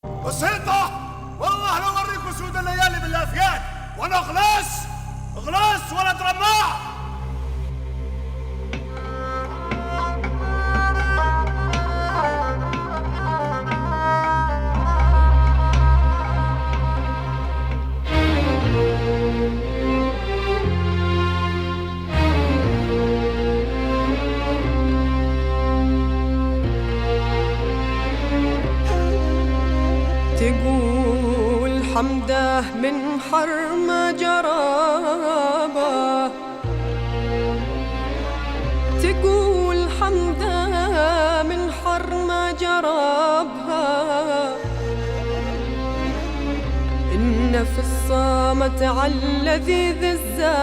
بسيطة، والله لو أوريكم سود الليالي بالأفياد وأنا غلاس ولا ترماع. تقول حمده من حرم جرابه، تقول حمده من حرم جرابها، إن في الصامت على اللذيذ الزاد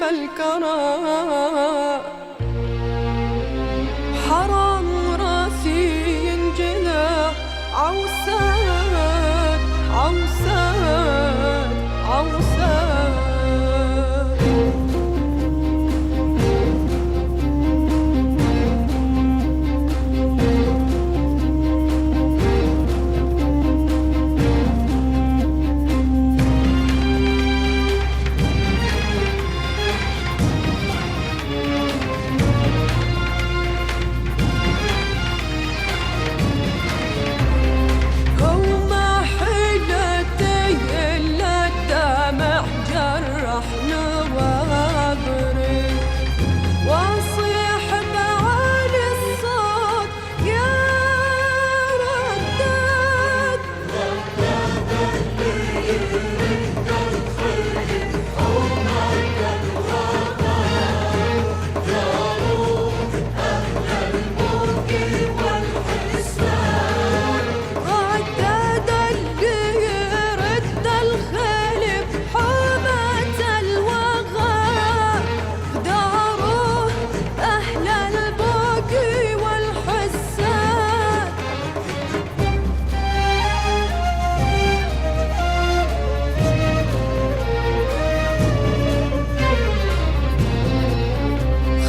الكرى حرام راسي ينجلى عوسات عوسات عوسات.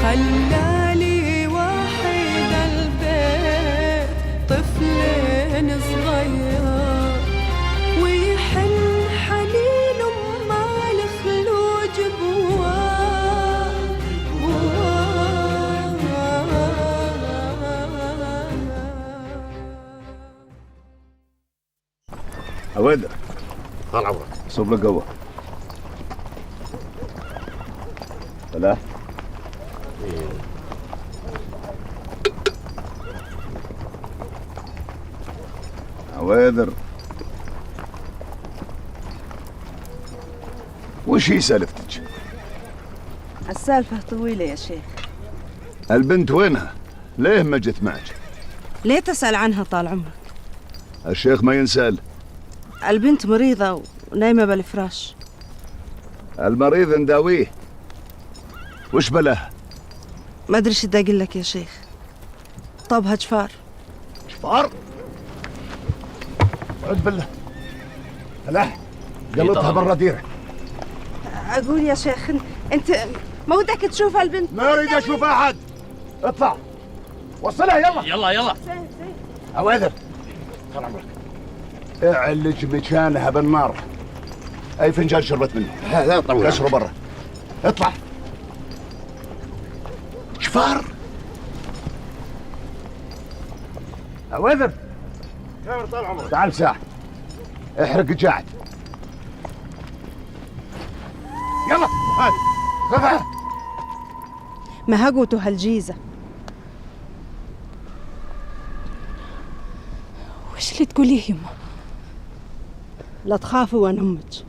خلالي وحيد البيت طفلين صغير ويحن حنين أمال خلوج بواه. أودع طال عمرك صوب له قوة. لا عويذر، وش هي سالفتك؟ السالفة طويلة يا شيخ. البنت وينها؟ ليه ما جت معك؟ ليه تسأل عنها طال عمرك؟ الشيخ ما ينسال. البنت مريضة ونايمة بالفراش. المريض نداويه. وش بلاها؟ ما أدري شو بدي أقول لك يا شيخ. طبها جفار. جفار؟ أعوذ بالله. لا قلطها برا ديرك. أقول يا شيخ أنت ما ودك تشوف البنت؟ ما أريد أشوف أحد. اطلع وصلها يلا. يلا عويذر طال عمرك، اعلج مكانها بالنار. أي فنجان شربت منه لا طول كسره برا. اطلع. جفار عويذر، طال عمرك تعال ساعة احرق جاعد. يلا هذه خذها. ما هقوته هالجيزة. وش اللي تقوليه يما؟ لا تخافي وأنا أمك.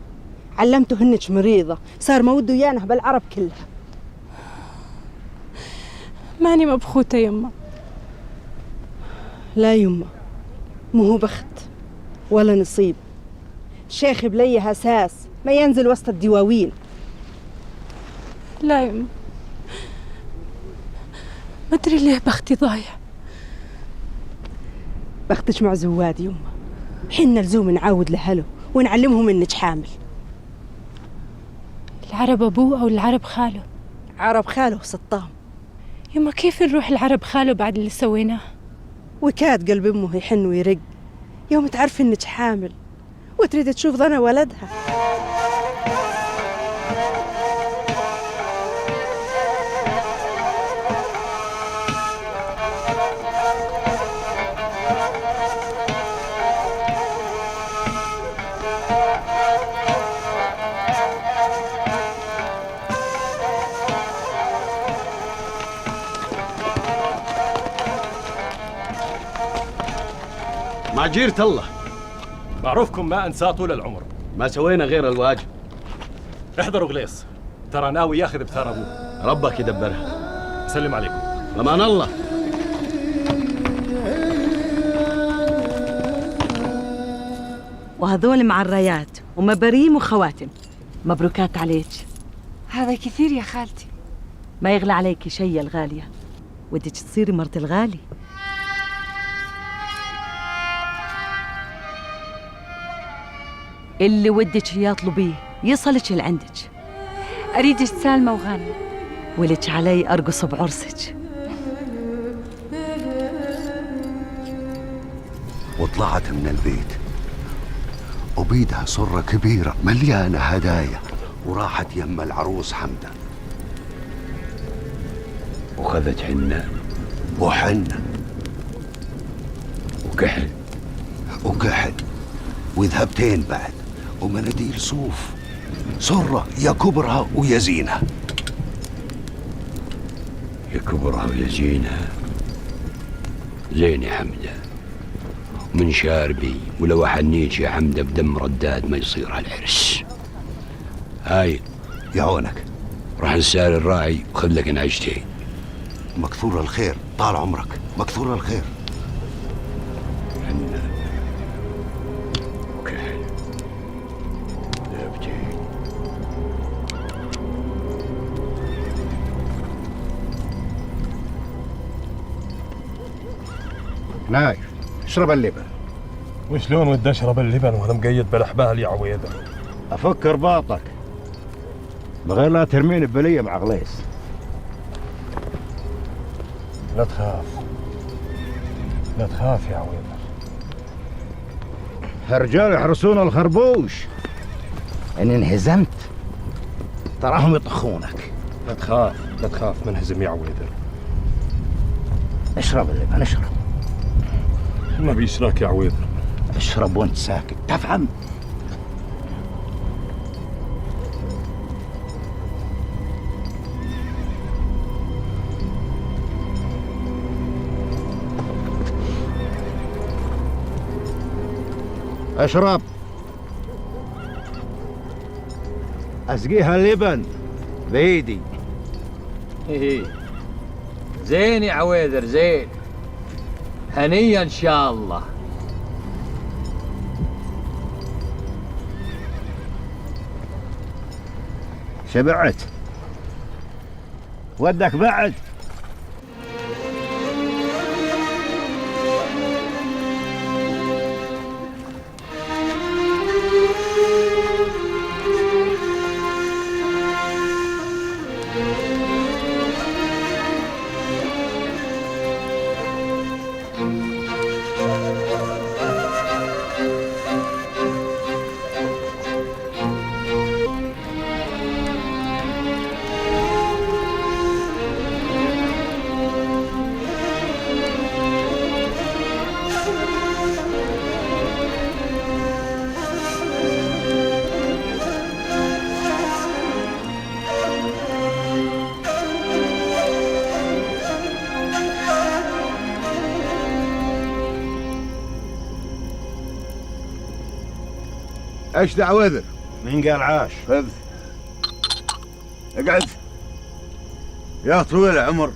علمته إنك مريضة، صار ما وده يانه بالعرب كلها. ماني مبخوتة يما. لا يما، مو هو بخت ولا نصيب. شيخ بليه أساس ما ينزل وسط الدواوين. لا يما، ما أدري ليه بختي ضايع. بختش مع زواد يما، حنا لزوم نعاود لهله ونعلمهم إنك حامل. العرب أبوه أو العرب خاله؟ عرب خاله وسطام. يما كيف نروح العرب خاله بعد اللي سويناه؟ وكاد قلب أمه يحن ويرق يوم تعرف إنك حامل وتريد تشوف ضنا ولدها. مع جيرة الله. معروفكم ما انساه طول العمر. ما سوينا غير الواجب. احضروا غليص، ترى ناوي ياخذ بثار ابوه. ربك يدبرها. سلم عليكم. امان الله. وهذول معرايات ومباريم وخواتم. مبروكات عليك. هذا كثير يا خالتي. ما يغلى عليك شيء يا الغالية، ودك تصيري مرت الغالي. اللي ودك اياه اطلبيه يصلك لعندك. أريد سالمة وغانم. ولك علي أرقص بعرسك. وطلعت من البيت وبيدها صرة كبيرة مليانة هدايا، وراحت يم العروس حمدة وخذت حنة وحنة وكحل وذهبتين بعد ومناديل صوف. صرة يا كبرها ويا زينها. يا كبرها ويا زينها. زين يا حمدة، من شاربي ولو حنيت يا حمدة بدم رداد ما يصير هالعرس. هاي يا عونك. راح نسال الراعي وخذ لك نعجتين. مكثور الخير طال عمرك، مكثور الخير. حنة وكحل ذهبتين. نايف اشرب اللبن. وشلون ودي اشرب اللبن وانا مقيد بالاحبال يا عويده؟ افكر باطك بغير لا ترميني ببلية مع غليس. لا تخاف لا تخاف يا عويده. هالرجال يحرسون الخربوش. ان انهزمت تراهم يطخونك. لا تخاف لا تخاف منهزم يا عويده. اشرب اللبن اشرب. ما بيشراك يا عويده. اشرب وانت ساكت تفهم. اشرب. اسقيها اللبن بيدي. زين يا عويذر زين، هنية ان شاء الله. شبعت ودك بعد. ايش دعوذر؟ من قال عاش؟ خذ اقعد. يا طويل العمر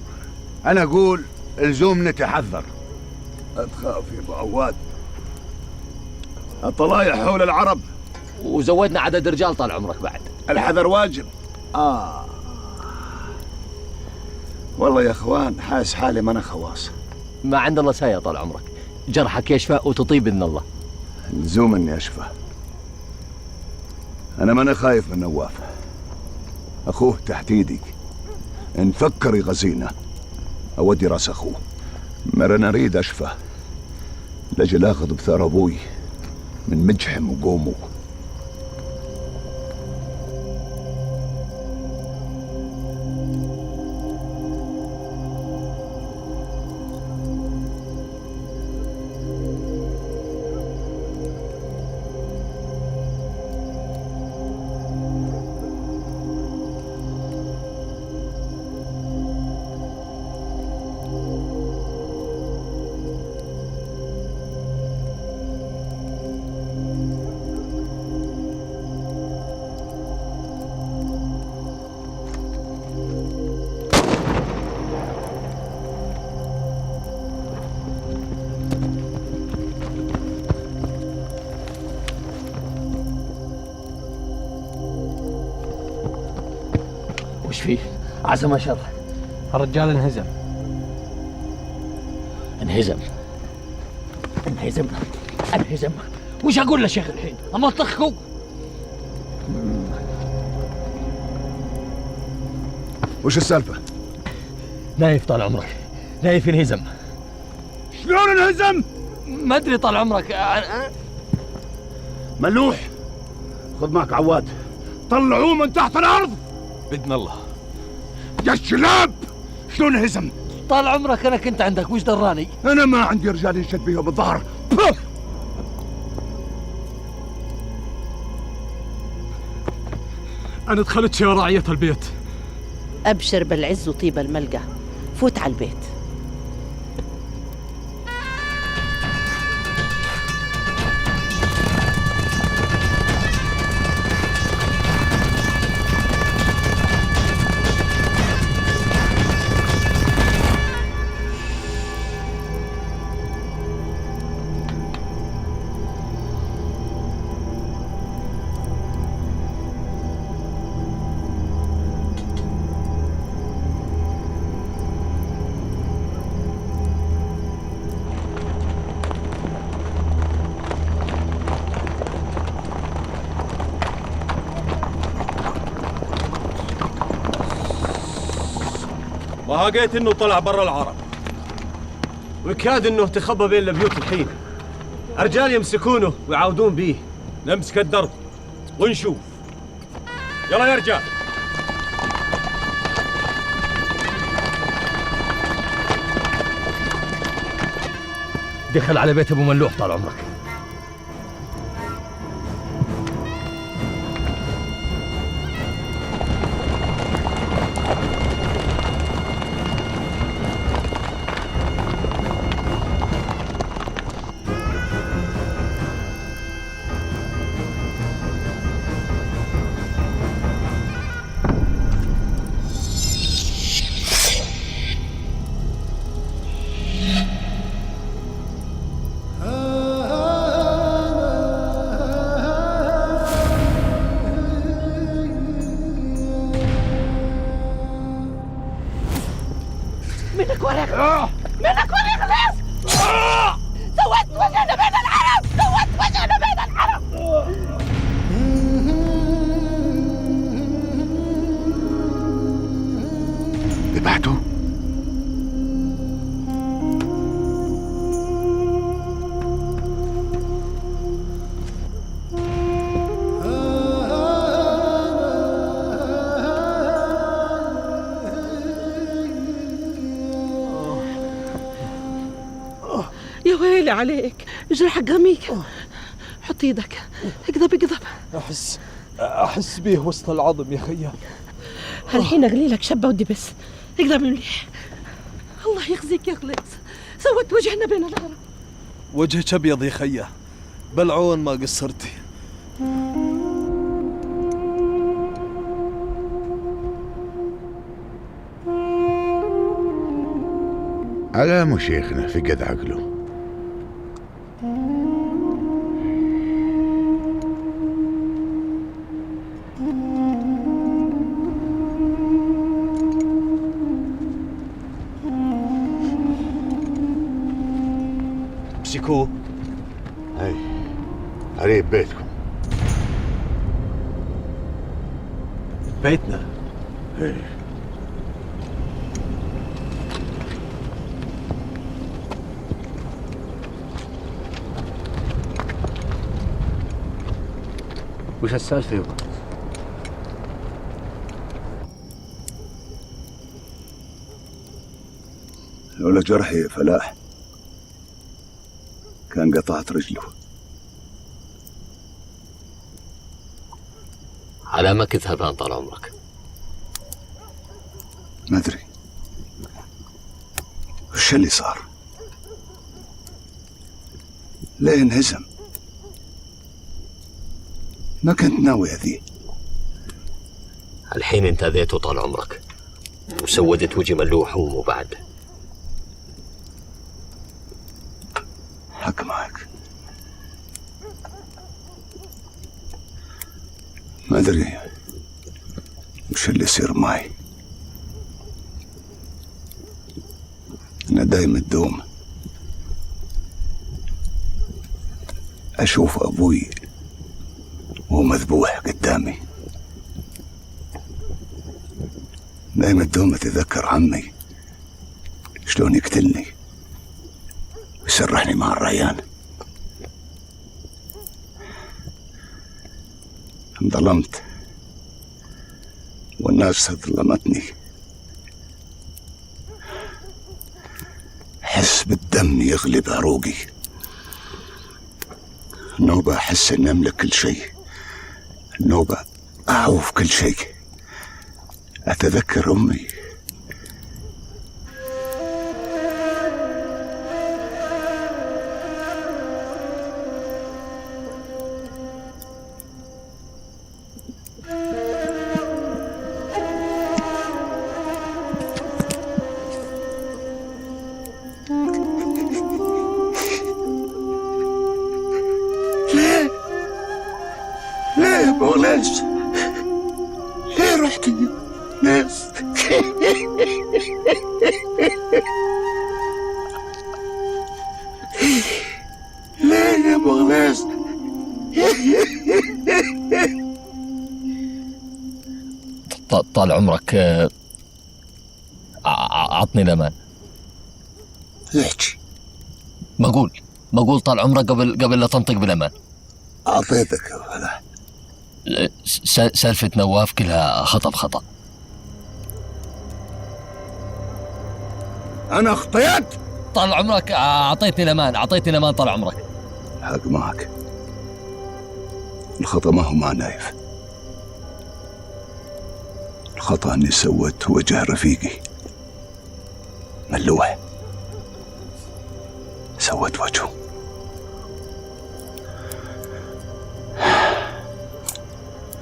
انا اقول الزوم نتحذر. لا تخاف يا ابو عواد، الطلايح حول العرب وزودنا عدد رجال طال عمرك بعد. الحذر واجب. والله يا اخوان حاس حالي ما انا خواص. ما عند الله سايا طال عمرك، جرحك يشفى وتطيب باذن الله. لزوم اني اشفى. أنا ماني خايف من نواف، أخوه تحت إيدي، إن فكر يغزينا أودي راس أخوه. مرة أريد أشفى لأجل آخذ بثار أبوي من مجحم وقومه. وش فيه؟ عسى ما شر. الرجال انهزم. انهزم. وش اقول له شيخ الحين؟ امطخكوا. وش السالفة؟ نايف طال عمرك، نايف انهزم. شلون انهزم؟ ما ادري طال عمرك. ملوح، خذ معك عواد، طلعوه من تحت الأرض. بإذن الله. يا الشلاب، شلون انهزم؟ طال عمرك انا كنت عندك، وش دراني؟ أنا ما عندي رجال ينشد بيهم الظهر. أنا دخلت يا راعية البيت. أبشر بالعز وطيب الملقى، فوت على البيت. وهاقيت انه طلع برا العرب، ويكاد انه تخبى بين البيوت الحين. رجال يمسكونه ويعاودون بيه. نمسك الدرب ونشوف. يلا يا رجال. دخل على بيت ابو ملوح طال عمرك. منك ورا غليظ. سويت وجهنا بين العرب. ذبحته؟ يا ويلي عليك، جرحك غميك. حط ايدك، اقذب. احس بيه وسط العظم يا خيال. الحين اغلي لك شبه ودبس. اقذب مليح. الله يخزيك يا غليظ، سوت وجهنا بين العرب. وجهك ابيض يا خيال، بلعون ما قصرتي. على مو شيخنا فقد عقله. امسكوه. هاي قريب بيتكم. بيتنا. وش السالفة يبا؟ لولا جرحي يا فلاح كان قطعت رجله. على ما كنت هبان طال عمرك. ما أدري وش اللي صار، ليه انهزم؟ ما كنت ناوي هذه. الحين انت اذيته طال عمرك وسودت وجه ملوح وبعد. حق معك. ما أدري وش اللي يصير معي. أنا دايما الدوم أشوف أبوي وهو مذبوح قدامي. دايما الدوم أتذكر عمي شلون يقتلني ويسرحني مع الريان. انظلمت والناس ظلمتني. حس بالدم يغلب عروقي. النوبة أحس إني أملك كل شيء. النوبة أعوف كل شيء. أتذكر أمي ليه بغلاش؟ ليه رحت ناس؟ ليه يا بغلاش؟ طال عمرك عطني الامان. احكي. بقول طال عمرك قبل لا تنطق بالامان. اعطيتك يا فلاح. سالفة نواف كلها خطأ بخطأ. أنا أخطيت؟ طال عمرك أعطيتني الأمان طال عمرك. حق معك. الخطأ ما هو مع نايف. الخطأ أني سوت وجه رفيقي ملوح. سوت وجهه.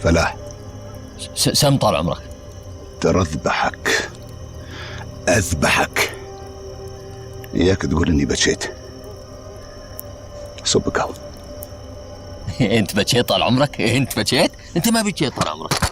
فلاح سم طال عمرك. ترى أذبحك. إياك تقول إني بكيت. صب قهوة. أنت بكيت طال عمرك؟ أنت بكيت؟ أنت ما بكيت طال عمرك.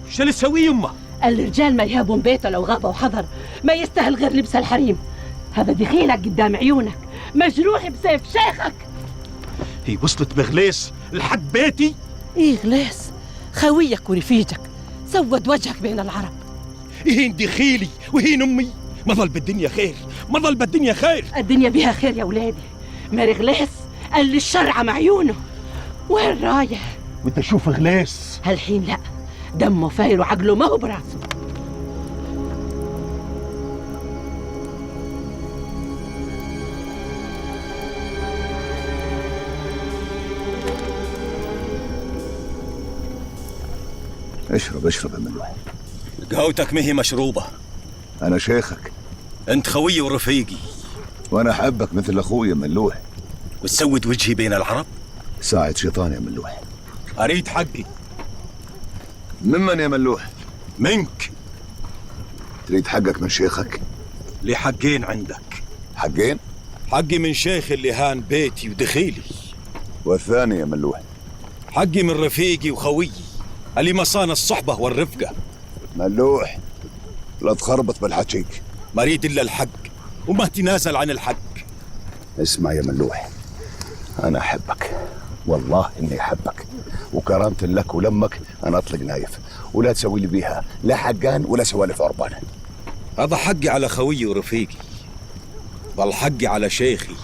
شو اللي تسويه يمه؟ الرجال ما يهابون بيته لو غاب وحضر، ما يستاهل غير لبس الحريم. هذا دخيلك قدام عيونك مجروح بسيف شيخك. هي وصلت بغليس لحد بيتي؟ ايه غليس خويك ورفيجك سود وجهك بين العرب. يهين دخيلي وهين امي. ما ظل بالدنيا خير. الدنيا بها خير يا ولادي. ماري غليس اللي الشرع مع عيونه. وين رايح؟ وانت شوف غليس. هالحين لا، دمه فاير وعقله ما هو براسه. اشرب يا ملوح. قهوتك مهي مشروبة. أنا شيخك. أنت خويي ورفيقي. وأنا أحبك مثل أخوي يا ملوح. وتسود وجهي بين العرب؟ ساعد شيطان يا ملوح. أريد حقي. ممن يا ملوح؟ منك. تريد حقك من شيخك؟ لي حقين عندك. حقين؟ حقي من شيخ اللي هان بيتي ودخيلي. والثاني يا ملوح؟ حقي من رفيقي وخويي اللي مصان الصحبة والرفقة. ملوح لا تخربط بالحكيك. ما اريد الا الحق وما تنازل عن الحق. اسمع يا ملوح، انا احبك والله اني احبك، وكرامة لك ولمك انا اطلق نايف، ولا تسوي لي بيها لا حقان ولا سوالف عربان. هذا حقي على خويي ورفيقي، ظل حقي على شيخي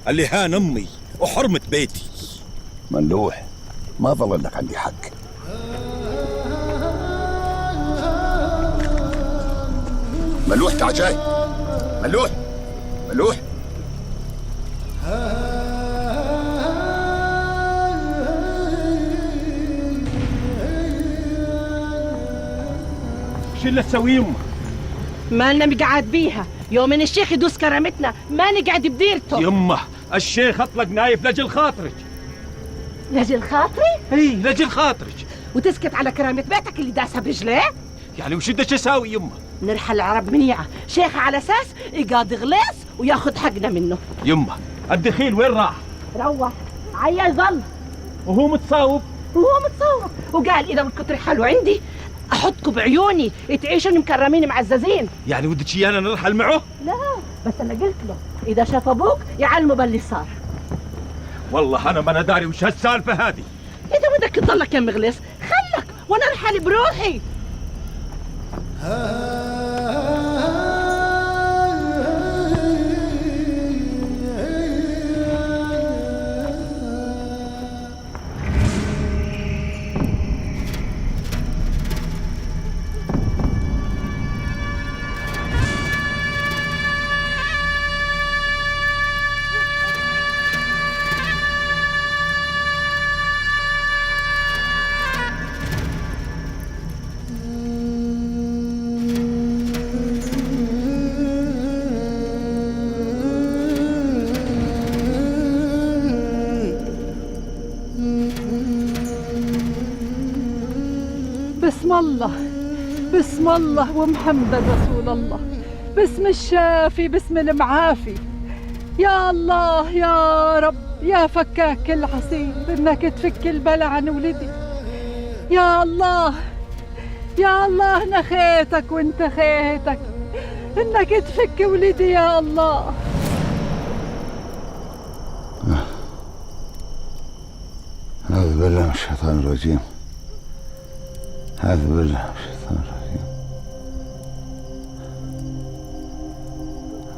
اللي هان امي وحرمة بيتي. ملوح ما ظل لك عندي حق. ملوح تعال جاي. ملوح ملوح شو اللي تسويه يمه؟ ما لنا مقعد بيها، يوم ان الشيخ يدوس كرامتنا ما نقعد بديرته. يمه الشيخ اطلق نايف لجل خاطرك. لجل خاطري؟ اي لجل خاطرك. وتسكت على كرامة بيتك اللي داسها برجليه؟ يعني وش بدك اساوي يمه؟ نرحل العرب منيعة، شيخ على اساس يقاضي غليص وياخذ حقنا منه. يمه الدخيل وين راح؟ روح عيال ظل وهو متصاوب وقال اذا بدكم ترحلوا عندي احطكم بعيوني تعيشون مكرمين معززين. يعني ودك ايانا نرحل معه؟ لا بس انا قلت له اذا شاف ابوك يعلمه باللي صار. والله انا ما داري وش هالسالفه هذه. اذا بدك تضلك يا مغلس خلك وانا ارحل بروحي. بسم الله ومحمد رسول الله، باسم الشافي باسم المعافي. يا الله يا رب يا فكاك العسير انك تفك البلا عن ولدي. يا الله يا الله انا خيتك وانت خيتك انك تفك ولدي يا الله. أعوذ بالله من الشيطان الرجيم. أعوذ بالله من الشيطان الرجيم.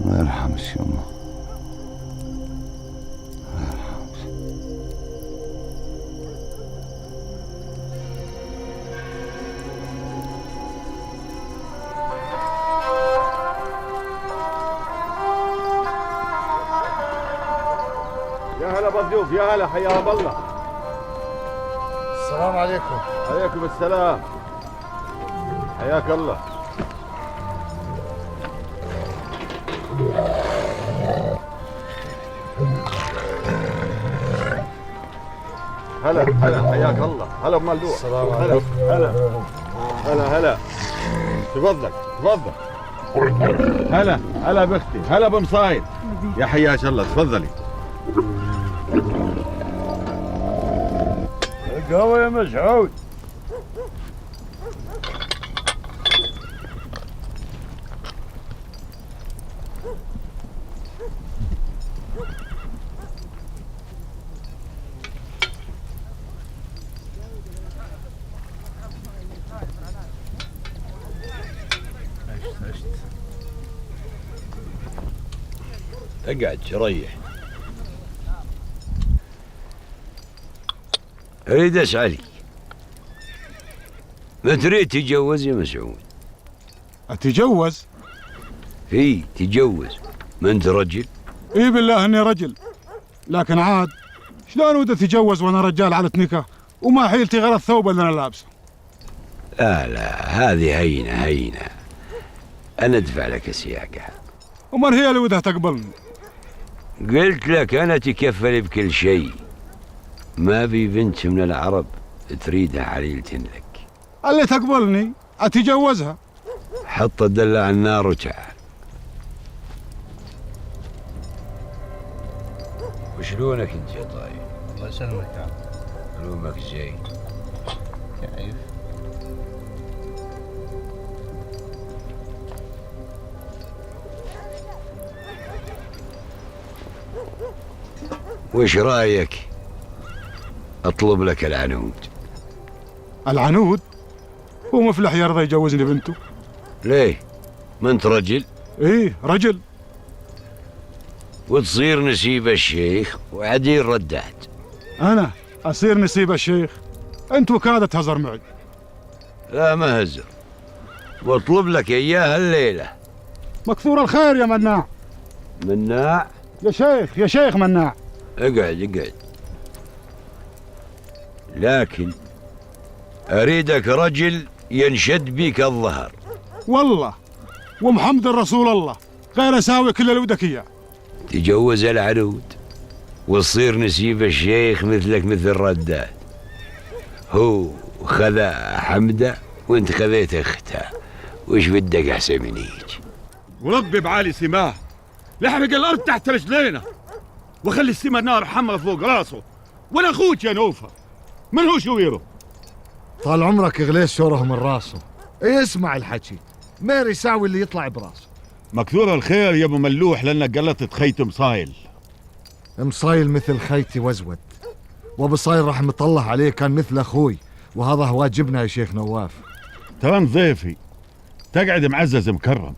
الله يرحمك يا أمه. الله يرحمك. يا هلا بالضيوف، يا هلا، حياهم الله. السلام عليكم. عليكم السلام، حياك الله. هلا هلا، حياك الله. هلا بملوح. السلام عليكم. هلا هلا هلا، تفضل تفضل. هلا هلا باختي، هلا بمصايد، يا حياك الله، تفضلي. القهوة يا مسعود. اقعد ريح. اريد اسالك، ما تريد تتجوز يا مسعود؟ اتجوز؟ اي تتجوز، ما انت رجل؟ اي بالله اني رجل، لكن عاد شلون ودي اتجوز وانا رجال على نكاح وما حيلتي غير الثوب اللي انا لابسه؟ لا هذه هينه، انا ادفع لك السياقه. ومن هي اللي ودها تقبلني؟ قلت لك انا تكفل بكل شيء، ما في بنت من العرب تريدها عليلة لك. اللي تقبلني اتجوزها. حط الدلة على النار وتعال. وشلونك انت يا طايل؟ الله يسلمك يا عم. علومك زين. كيف؟ وش رايك اطلب لك العنود؟ العنود؟ هو مفلح يرضى يجوزني بنته؟ ليه؟ ما انت رجل؟ ايه رجل. وتصير نسيب الشيخ وعديل رداد. انا اصير نسيب الشيخ؟ انت وكادة تهزر معي. لا ما هزر، واطلب لك اياها الليله. مكثور الخير يا مناع. مناع؟ يا شيخ يا شيخ مناع. اقعد. لكن اريدك رجل ينشد بيك الظهر. والله ومحمد رسول الله غير اساوي كل اللي ودك اياه. تجوز العنود وتصير نسيب الشيخ مثلك مثل رداد. هو خذا حمده وانت خذيت اختها، وش بدك احسن من هيك؟ وربي بعالي سماه لحرق الارض تحت رجلينا، وخلي السما نار حمرا فوق راسه. وانا اخوك يا نوفا، من هو شويره؟ طال عمرك غليس شوره من راسه. ايه اسمع الحكي، مير يساوي اللي يطلع براسه. مكثور الخير يا ابو ملوح، لانك قلطت خيط مصايل. مصايل مثل خيتي وزود، وابو صايل رحمة الله عليه كان مثل اخوي، وهذا هو واجبنا يا شيخ نواف. ترى ضيفي تقعد معزز مكرم،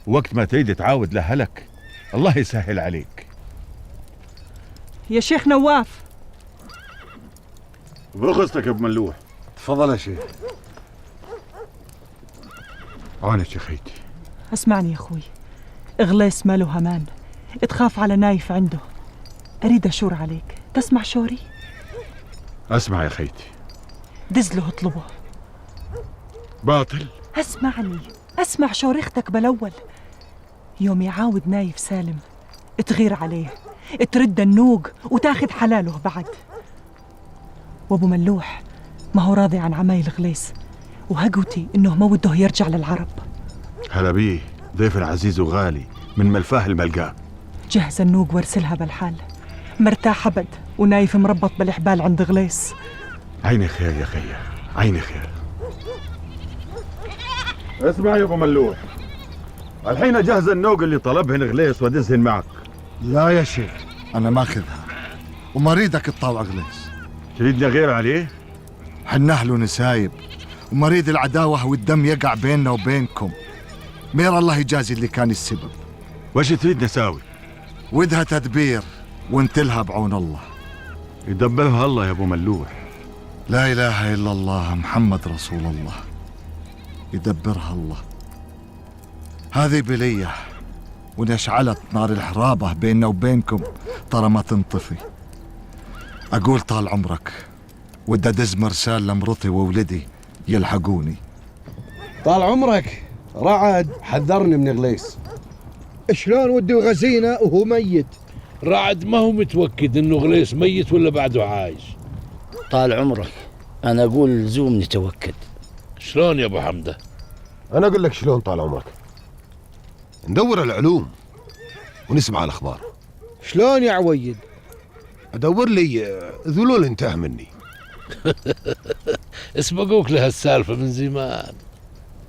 وقت ما تريد تعاود لهلك الله يسهل عليك. يا شيخ نواف. برخصتك يا ابو ملوح. تفضل يا شيخ. عونك يا خيتي. اسمعني يا اخوي، اغليس ماله همان، تخاف على نايف عنده، اريد اشور عليك، تسمع شوري؟ اسمع يا خيتي. دز له اطلبه. باطل. اسمعني، اسمع شورختك بالاول. يوم يعاود نايف سالم تغير عليه، ترد النوق وتاخذ حلاله بعد. وابو ملوح ما هو راضي عن عمايل غليس، وهقوتي انه ما وده يرجع للعرب. هلا بيه، ضيف العزيز وغالي من ملفاه الملقاه. جهز النوق وارسلها بالحال، مرتاح ابد ونايف مربط بالحبال عند غليس. عيني خير يا خيه، عيني خير. اسمع يا ابو ملوح، الحين اجهز النوق اللي طلبهن غليس وادزهن معك. لا يا شيخ انا ماخذها، وما اريدك تطاوع غليس. تريدني غير عليه؟ حنا اهل نسايب، وما اريد العداوه والدم يقع بيننا وبينكم. مير الله يجازي اللي كان السبب. وش تريد نساوي؟ ودها تدبير وانتلها بعون الله. يدبرها الله يا ابو ملوح. لا اله الا الله محمد رسول الله، يدبرها الله. هذه بليه، وإن اشعلت نار الحرابه بيننا وبينكم ترى ما تنطفي. اقول طال عمرك، ودي ادز مرسال لمرتي وولدي يلحقوني. طال عمرك، رعد حذرني من غليس. شلون ودي غزينا وهو ميت؟ رعد ما هو متوكد انه غليس ميت ولا بعده عايش. طال عمرك، انا اقول لزوم نتوكد. شلون يا ابو حمده؟ انا اقول لك شلون طال عمرك، ندور العلوم ونسمع الاخبار. شلون يا عويد؟ ادور لي ذلول انتهى مني. اسبقوك لهالسالفه من زمان.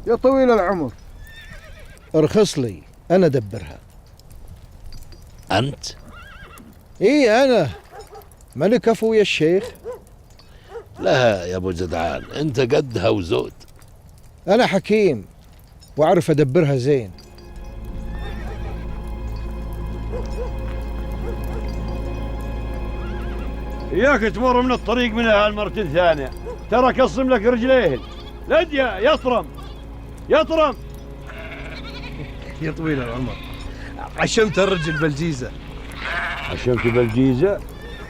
يا طويل العمر ارخص لي انا ادبرها. انت؟ اي انا، ماني كفو يا الشيخ. لا يا ابو جدعان، انت قدها وزود. انا حكيم واعرف ادبرها زين. اياك تمر من الطريق من هالمرة الثانية، ترى كصم لك رجليهن. لديا يطرم يطرم. يا طويل العمر، عشمت الرجل بالجيزة. عشمت بالجيزة؟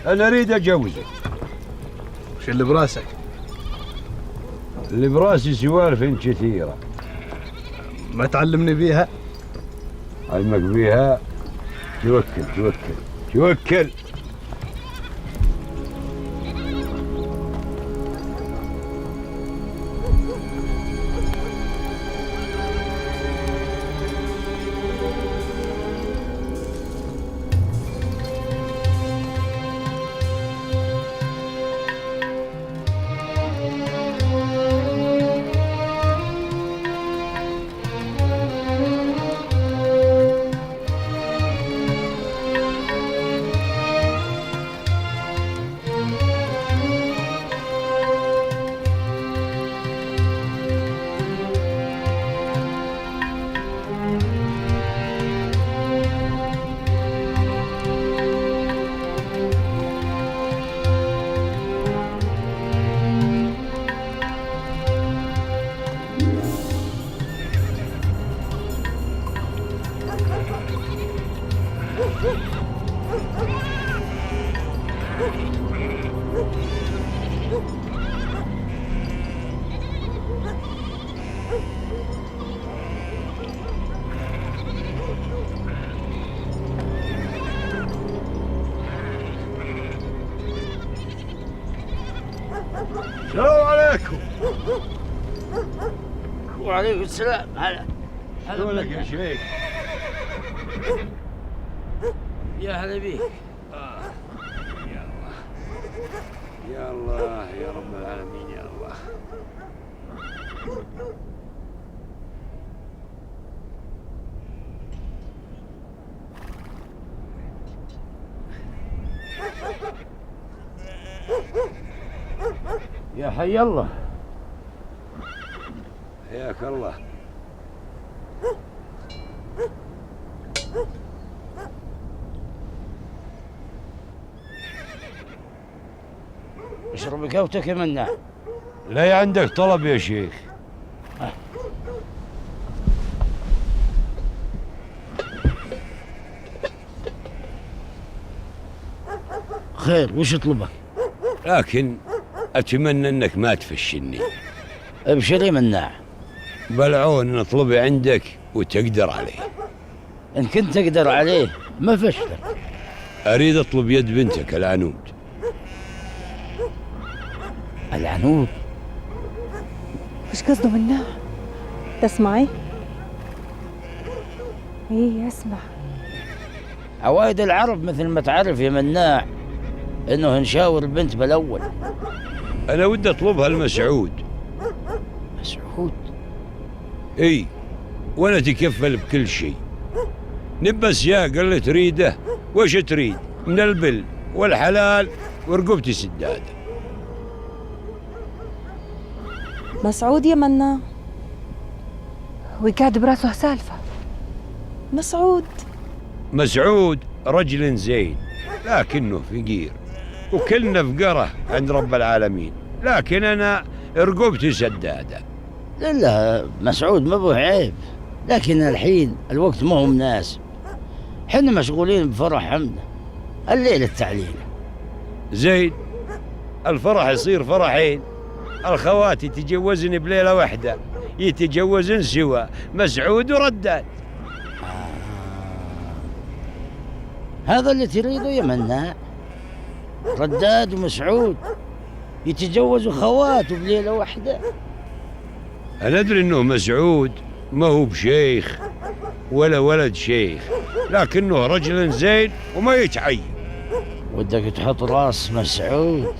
انا اريد اجوزه. وش اللي براسك؟ اللي براسي سوالف كثيرة. ما تعلمني بيها؟ علمك بيها؟ توكل. السلام عليكم. وعليكم السلام. هلا شلونك يا شيخ؟ يا هلا بيك. يا الله يا رب العالمين يا الله. يا حي الله. حياك الله. اشرب قهوتك يا مناع. لا عندك طلب يا شيخ. خير، وش اطلبك؟ لكن أتمنى أنك ما تفشني. ابشر يا مناع. بلعون نطلبه عندك وتقدر عليه. إن كنت تقدر عليه ما فشلك. أريد أطلب يد بنتك العنود. العنود؟ وش قصده مناع؟ تسمعي؟ ايه اسمع. عوايد العرب مثل ما تعرف يا مناع انه نشاور البنت بالاول. أنا ودي أطلبها المسعود. مسعود؟ إي، وأنا أتكفل بكل شيء. نبس يا قال لي تريده، وش تريد؟ من البل والحلال ورقبتي سدادة. مسعود يا منا. وقاعد براسه سالفة. مسعود. مسعود رجل زين لكنه فقير، وكلنا فقره عند رب العالمين، لكن أنا رقبتي سدادة. لا مسعود ما به عيب، لكن الحين الوقت ما هو مناسب. حنا مشغولين بفرح حمدة الليلة التعليل. زين، الفرح يصير فرحين، الخواتي يتجوزن بليلة واحدة، يتجوزن سوا مسعود ورداد. هذا اللي تريده يا مناع؟ رداد ومسعود يتجوزوا خواته بليلة واحدة؟ أنا أدري إنه مسعود ما هو بشيخ ولا ولد شيخ، لكنه رجل زين وما يتعين. ودك تحط راس مسعود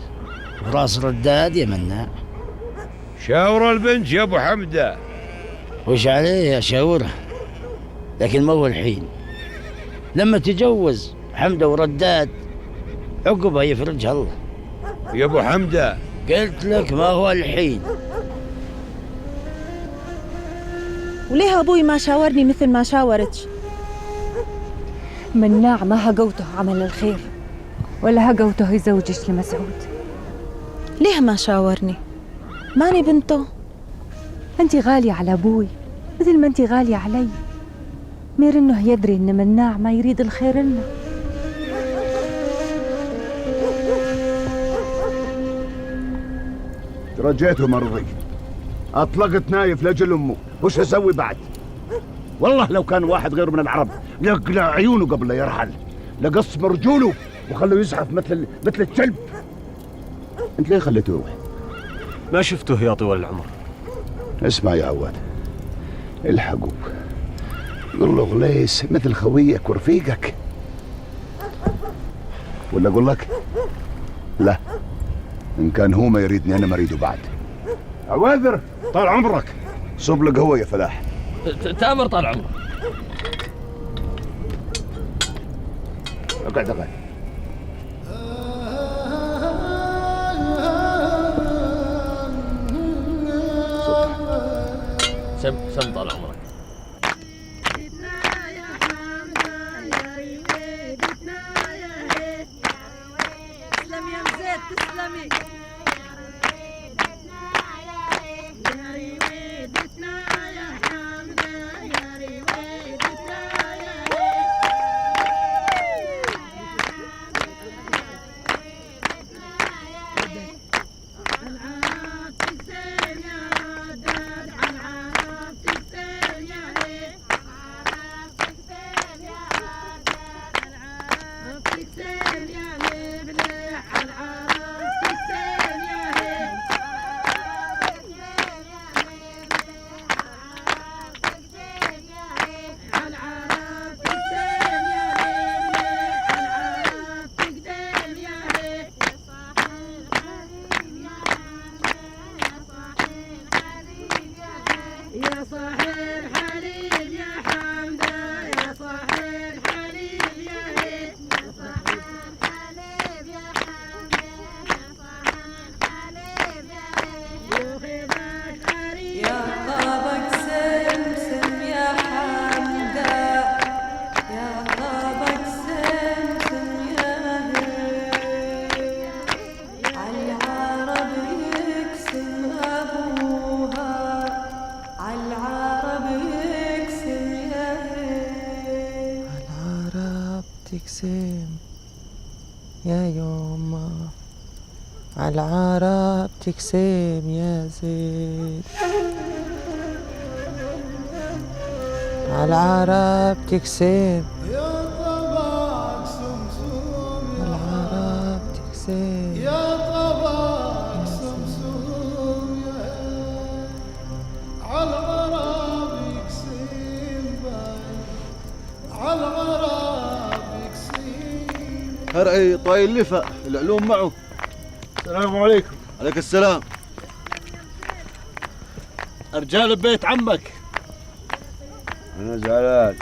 وراس رداد يا مناع؟ شاور البنت يا أبو حمدة. وش عليه أشاورها، لكن ما هو الحين. لما تجوز حمدة ورداد عقبها يفرجها الله. يا أبو حمدة قلت لك ما هو الحين. وليه أبوي ما شاورني مثل ما شاورتش؟ مناع ما هقوته عمل الخير ولا هقوته يزوجش لمسعود. ليه ما شاورني؟ ماني بنته. انت غالية على ابوي مثل ما انت غالية علي. مير انه يدري ان مناع ما يريد الخير لنا. ترجيته مرضي، اطلقت نايف لاجل امه، وش اسوي بعد؟ والله لو كان واحد غير من العرب لقلع عيونه قبل لا يرحل، لقص رجوله وخلوه يزحف مثل الكلب. انت ليه خليته يروح؟ ما شفته يا طوال العمر. اسمع يا عواد، الحقوه، قل له غليس مثل خويك ورفيقك. ولا اقول لك لا، ان كان هو ما يريدني انا ما اريده بعد. عواذر طال عمرك، صب له قهوه يا فلاح. تامر طال عمرك. اقعد. سم طال عمرك. تسلم يا مزيد، تسلمي. يا يما عالعرب تكسم يا زين، عالعرب تكسم، عالعرب تكسم يا طبق سمسوم يا عالغراب يكسم عالغراب يكسم. هرعي طايل اللفة العلوم معه. السلام عليكم. عليك السلام. رجال ببيت عمك. أنا زعلان،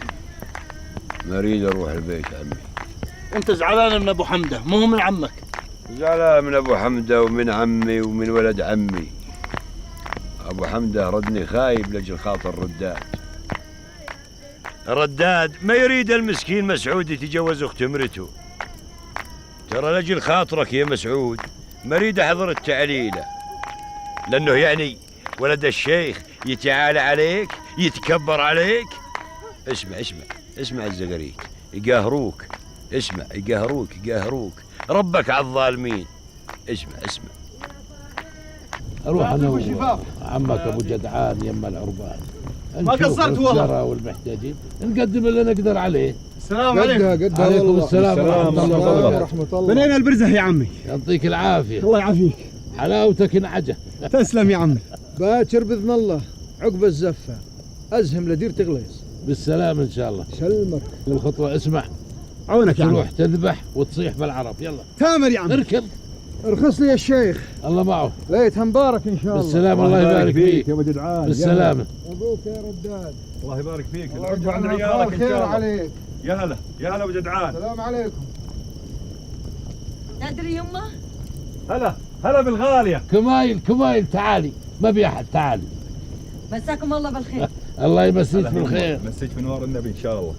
ما أريد أروح البيت عمي. أنت زعلان من أبو حمدة مو من عمك. زعلان من أبو حمدة ومن عمي ومن ولد عمي. أبو حمدة ردني خايب لأجل خاطر رداد. رداد ما يريد المسكين مسعود يتجوز أخت امرته. ترى لأجل خاطرك يا مسعود ما أريد أحضر التعليلة، لأنه يعني ولد الشيخ يتعالى عليك يتكبر عليك. اسمع الزقريك يقهروك. اسمع يقهروك ربك على الظالمين. اسمع اروح انا وعمك ابو جدعان يما العربان، ما قصرت والله، والمحتاجين نقدم اللي نقدر عليه. السلام عليكم. قدها عليكم السلام ورحمة الله. بنينا البرزة يا عمي. يعطيك العافية. الله يعافيك. حلاوتك انعجة. تسلم يا عمي. باكر باذن الله عقب الزفة ازهم لدير تغليص. بالسلام ان شاء الله. سلمك. الخطوة اسمع عونك يا عمي. تروح تذبح وتصيح بالعرب. يلا تامر يا عمي. اركض. ارخص لي يا الشيخ. الله معه. ليتها مبارك ان شاء الله. بالسلام. الله يبارك فيك يا ابو جدعان. بالسلامة. ابوك يا رداد. الله يبارك فيك. العقبة عند عيالك ان شاء الله. عليك. يا هلا ابو جدعان. السلام عليكم. تدري يمه؟ هلا بالغالية. كمايل تعالي، ما بي احد. تعالي. مساكم الله بالخير. الله يمسيك بالخير. مسيك في نور النبي ان شاء الله.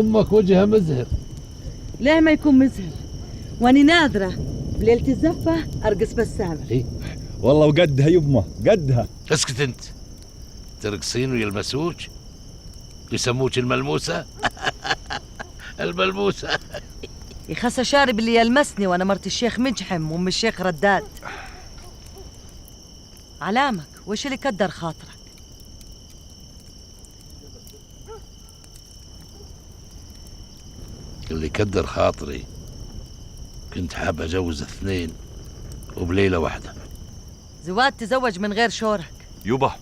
امك وجهها مزهر. ليه ما يكون مزهر؟ واني نادرة بليلة الزفة ارقص بالسامر. والله وقدها يبمه قدها. اسكت انت. ترقصين ويلمسوك؟ يسموك الملموسة؟ الملموسة. يخسى شارب اللي يلمسني وانا مرت الشيخ مجحم وام الشيخ رداد. علامك وش اللي كدر خاطرك؟ اللي كدر خاطري كنت حاب اجوز 2 وبليلة واحدة. زواد تزوج من غير شورك. يوبا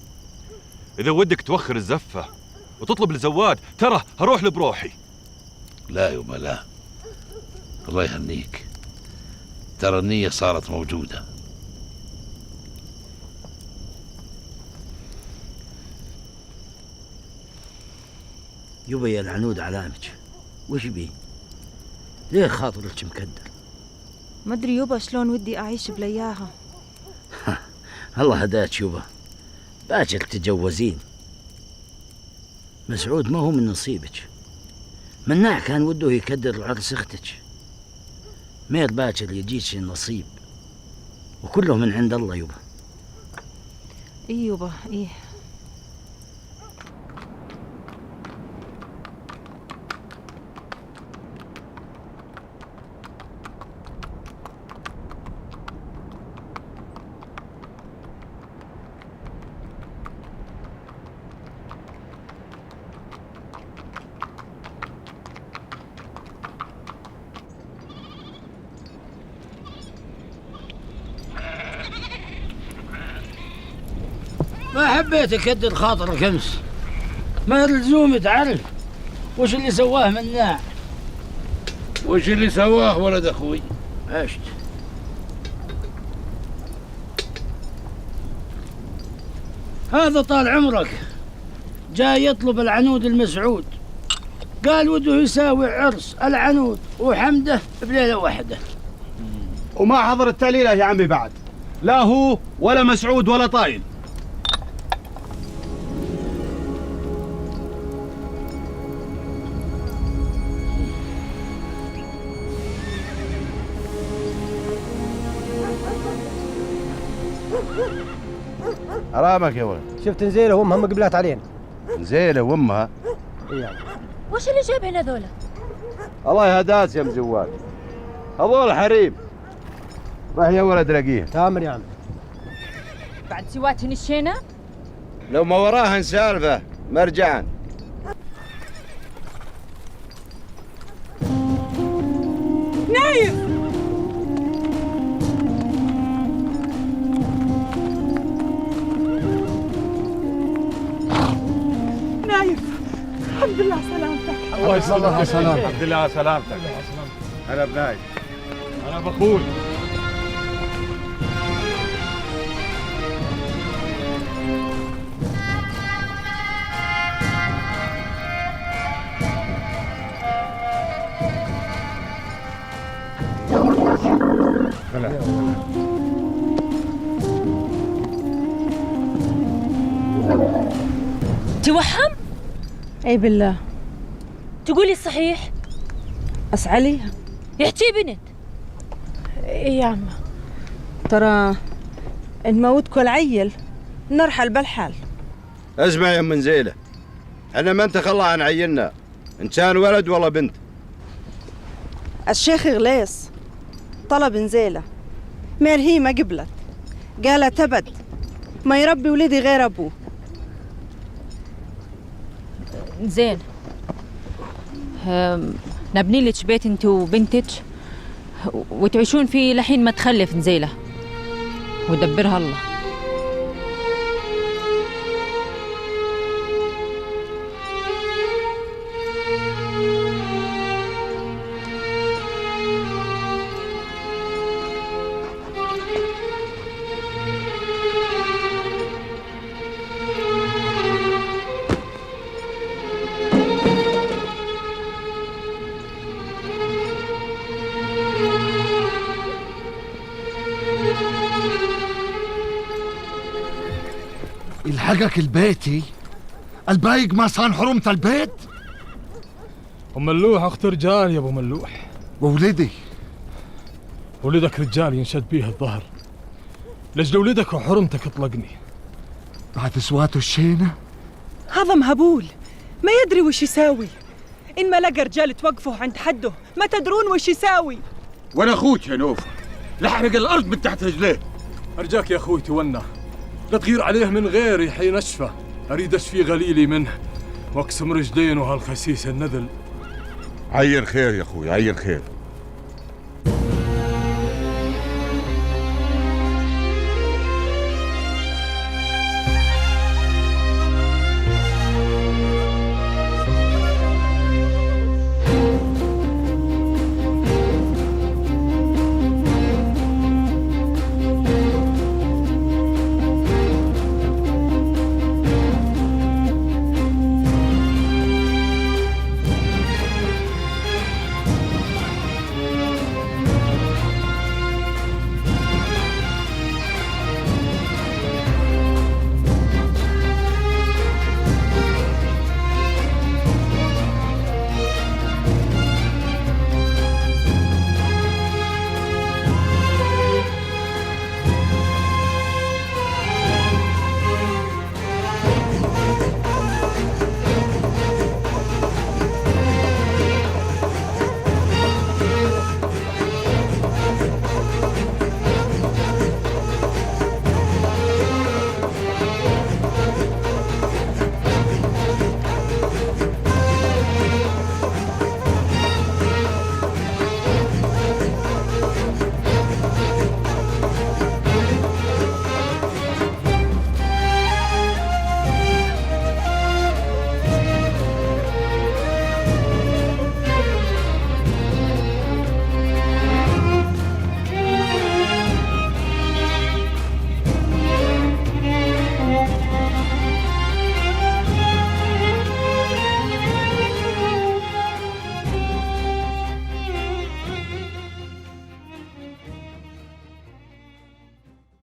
إذا ودك توخر الزفة وتطلب لزواد ترى هروح لبروحي. لا يوما لا، الله يهنيك، ترى النية صارت موجودة. يبا يا العنود علامك وش بيه؟ ليه خاطرك مكدر؟ ما ادري يبا شلون ودي اعيش بلياها. الله هداك يبا، باكر تتجوزين. مسعود ما هو من نصيبك، مناع كان وده يكدر عرس اختك. مير باكر يجيك النصيب وكله من عند الله يبا. اي يبا ايه. ما حبيت اكدر خاطرك امس، ما لزوم تعرف وش اللي سواه مناع. وش اللي سواه ولد اخوي؟ عشت هذا طال عمرك جاي يطلب العنود المسعود، قال وده يساوي عرس العنود وحمده بليلة واحدة. وما حضر التعليلة يا عمي بعد، لا هو ولا مسعود ولا طايل. حرامك يا ولد. شفت نزيله وامها مقبلات علينا. نزيله وامها؟ اي وش اللي جابهن هذولا؟ الله يهداس يا مزواد. هذول حريم. راح يا ولد لاقيه. تامر يا عم. بعد سواتهن الشينة؟ لو ما وراهن سالفة مرجعا. نايف نايف، الحمد لله سلامتك. الله يسلمك على سلامتك. الحمد لله على سلامتك. انا بنايف، انا بخوي. توحم؟ اي بالله. تقولي الصحيح؟ اسعليها. يحكي بنت. اي يا عمه، ترى نموتكم العيل نرحل بالحال. اسمع يا ام نزيله، انا ما انت خلى عن عيننا، ان كان ولد ولا بنت. الشيخ غليس طلب نزيله، مير هي ما قبلت، قالت ابد ما يربي ولدي غير ابوه. زين، نبني لك بيت انت وبنتك وتعيشون فيه لحين ما تخلف نزيله ودبرها الله. يلحقك البيتي البايق ما صان حرمة البيت. ام ملوح اخت رجال يا ابو ملوح. وولدي ولدك رجال ينشد بيه الظهر، لجل ولدك وحرمتك اطلقني. بعد سواته الشينة هذا مهبول ما يدري وش يساوي. إن ما لقى رجال توقفوه عند حده ما تدرون وش يساوي. وانا اخوك يا نوفل، لحرق الارض من تحت رجليه. ارجاك يا اخوي تونى، لا تغير عليه من غيري حين اشفى، اريد اشفي غليلي منه واقسم رجلين وهالخسيس النذل. عين خير يا اخوي، عين خير.